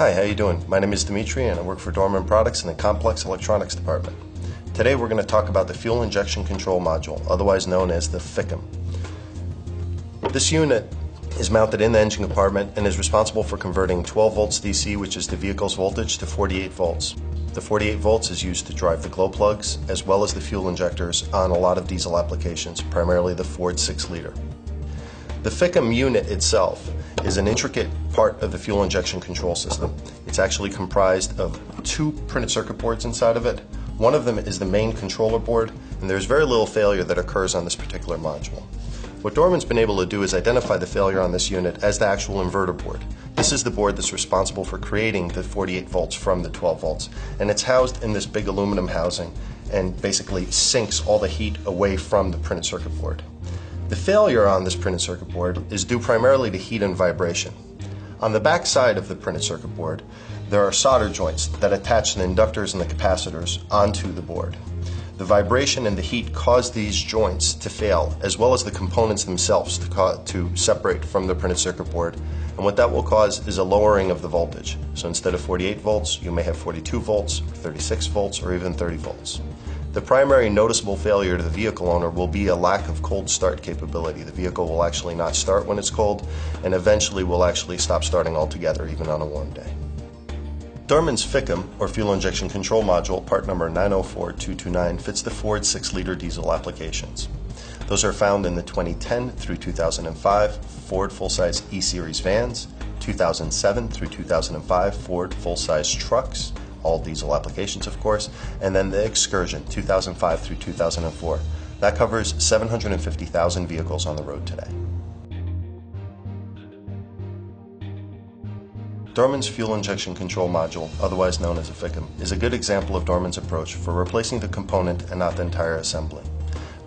Hi, how you doing? My name is Dimitri and I work for Dorman Products in the Complex Electronics Department. Today we're going to talk about the Fuel Injection Control Module, otherwise known as the FICM. This unit is mounted in the engine compartment and is responsible for converting 12 volts DC, which is the vehicle's voltage, to 48 volts. The 48 volts is used to drive the glow plugs as well as the fuel injectors on a lot of diesel applications, primarily the Ford 6-liter. The FICM unit itself is an intricate part of the fuel injection control system. It's actually comprised of two printed circuit boards inside of it. One of them is the main controller board, and there's very little failure that occurs on this particular module. What Dorman's been able to do is identify the failure on this unit as the actual inverter board. This is the board that's responsible for creating the 48 volts from the 12 volts, and it's housed in this big aluminum housing and basically sinks all the heat away from the printed circuit board. The failure on this printed circuit board is due primarily to heat and vibration. On the back side of the printed circuit board, there are solder joints that attach the inductors and the capacitors onto the board. The vibration and the heat cause these joints to fail, as well as the components themselves to separate from the printed circuit board. And what that will cause is a lowering of the voltage. So instead of 48 volts, you may have 42 volts, 36 volts, or even 30 volts. The primary noticeable failure to the vehicle owner will be a lack of cold start capability. The vehicle will actually not start when it's cold, and eventually will actually stop starting altogether, even on a warm day. Dorman's FICM, or Fuel Injection Control Module, part number 904229, fits the Ford 6-liter diesel applications. Those are found in the 2010 through 2005 Ford full-size E-Series vans, 2007 through 2005 Ford full-size trucks, all diesel applications of course, and then the Excursion, 2005 through 2004. That covers 750,000 vehicles on the road today. Dorman's Fuel Injection Control Module, otherwise known as a FICM, is a good example of Dorman's approach for replacing the component and not the entire assembly.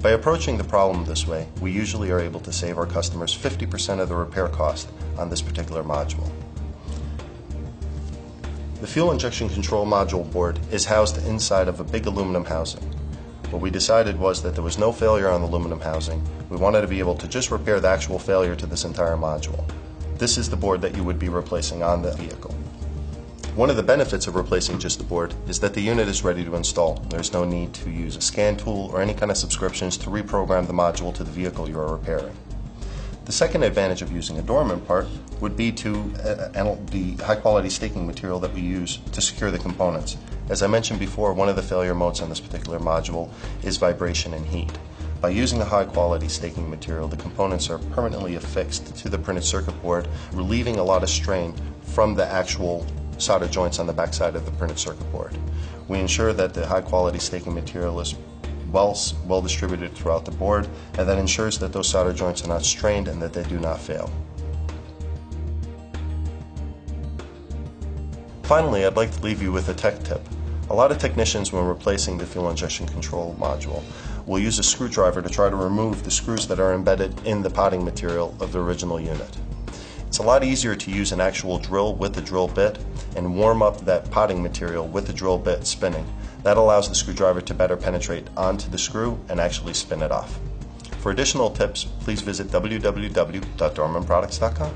By approaching the problem this way, we usually are able to save our customers 50% of the repair cost on this particular module. The Fuel Injection Control Module board is housed inside of a big aluminum housing. What we decided was that there was no failure on the aluminum housing. We wanted to be able to just repair the actual failure to this entire module. This is the board that you would be replacing on the vehicle. One of the benefits of replacing just the board is that the unit is ready to install. There's no need to use a scan tool or any kind of subscriptions to reprogram the module to the vehicle you are repairing. The second advantage of using a Dorman part would be the high-quality staking material that we use to secure the components. As I mentioned before, one of the failure modes on this particular module is vibration and heat. By using the high-quality staking material, the components are permanently affixed to the printed circuit board, relieving a lot of strain from the actual solder joints on the backside of the printed circuit board. We ensure that the high-quality staking material is well distributed throughout the board, and that ensures that those solder joints are not strained and that they do not fail. Finally, I'd like to leave you with a tech tip. A lot of technicians, when replacing the fuel injection control module, will use a screwdriver to try to remove the screws that are embedded in the potting material of the original unit. It's a lot easier to use an actual drill with the drill bit and warm up that potting material with the drill bit spinning. That allows the screwdriver to better penetrate onto the screw and actually spin it off. For additional tips, please visit www.dormanproducts.com.